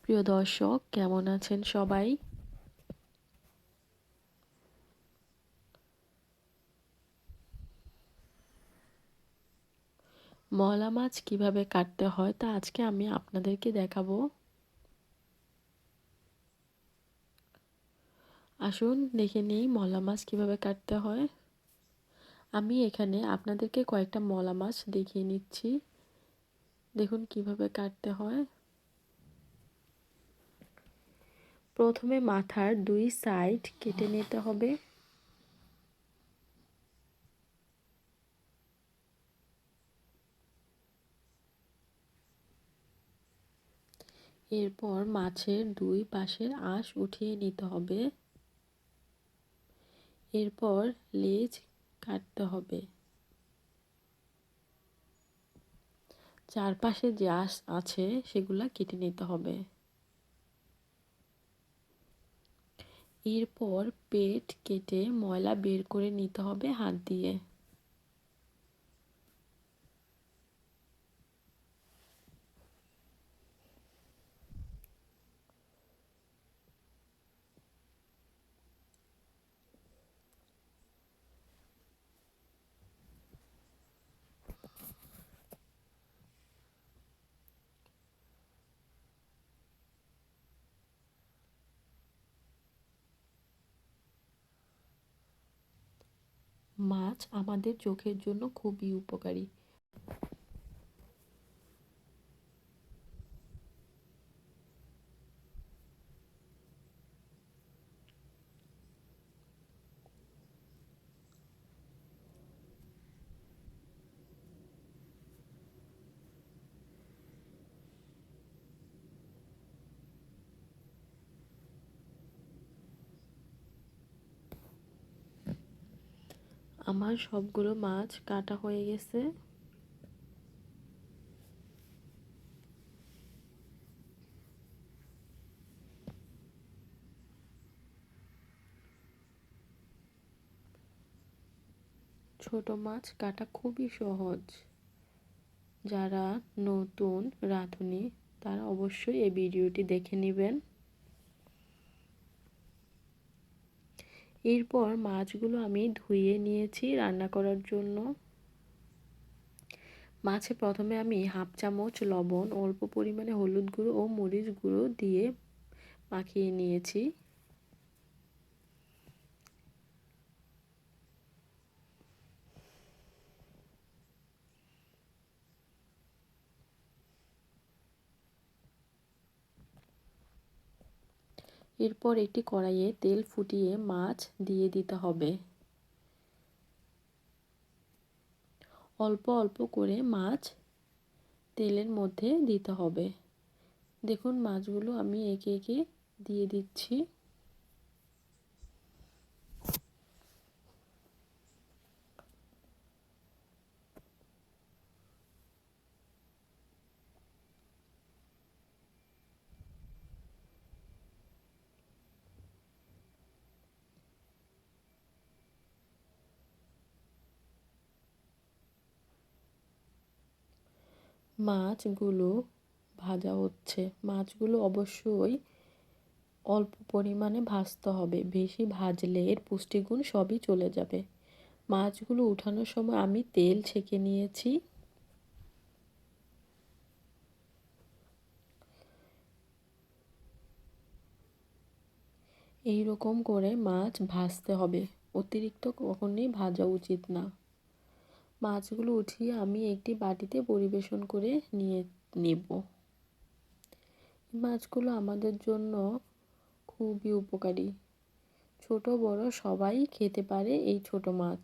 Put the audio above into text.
প্রিয় দর্শক, কেমন আছেন সবাই? মলা মাছ কিভাবে কাটতে হয় তা আজকে আমি আপনাদেরকে দেখাবো। আসুন দেখে নিই মলা মাছ কিভাবে কাটতে হয়। আমি এখানে আপনাদেরকে কয়েকটা মলা মাছ দেখিয়ে নিচ্ছি। দেখুন কিভাবে কাটতে হয়। প্রথমে মাথার দুই সাইড কেটে নিতে হবে। এরপর মাছের দুই পাশের আঁশ উঠিয়ে নিতে হবে। এরপর লেজ কাটতে হবে। চারপাশে যে আঁশ আছে সেগুলা কেটে নিতে হবে। এরপর পেট কেটে ময়লা বের করে নিতে হবে হাত দিয়ে। মাছ আমাদের চোখের জন্য খুবই উপকারী। আমার সবগুলো মাছ কাটা হয়ে গেছে। ছোট মাছ কাটা খুবই সহজ। যারা নতুন রাঁধুনি তারা অবশ্যই এই ভিডিওটি দেখে নেবেন। এরপর মাছগুলো আমি ধুয়ে নিয়েছি রান্না করার জন্য। মাছে প্রথমে আমি হাফ চামচ লবণ, অল্প পরিমাণে হলুদ গুঁড়ো ও মরিচ গুঁড়ো দিয়ে মাখিয়ে নিয়েছি। এরপর একটি কড়াইয়ে তেল ফুটিয়ে মাছ দিয়ে দিতে হবে। অল্প অল্প করে মাছ তেলের মধ্যে দিতে হবে। দেখুন মাছগুলো আমি একে একে দিয়ে দিচ্ছি। মাছগুলো ভাজা হচ্ছে। মাছগুলো অবশ্যই অল্প পরিমাণে ভাজতে হবে, বেশি ভাজলে এর পুষ্টিগুণ সবই চলে যাবে। মাছগুলো উঠানোর সময় আমি তেল ছেঁকে নিয়েছি। এই রকম করে মাছ ভাজতে হবে, অতিরিক্ত কখনোই ভাজা উচিত না। মাছগুলো উঠিয়ে আমি একটি বাটিতে পরিবেশন করে নেব। মাছগুলো আমাদের জন্য খুবই উপকারী। ছোট বড় সবাই খেতে পারে এই ছোট মাছ।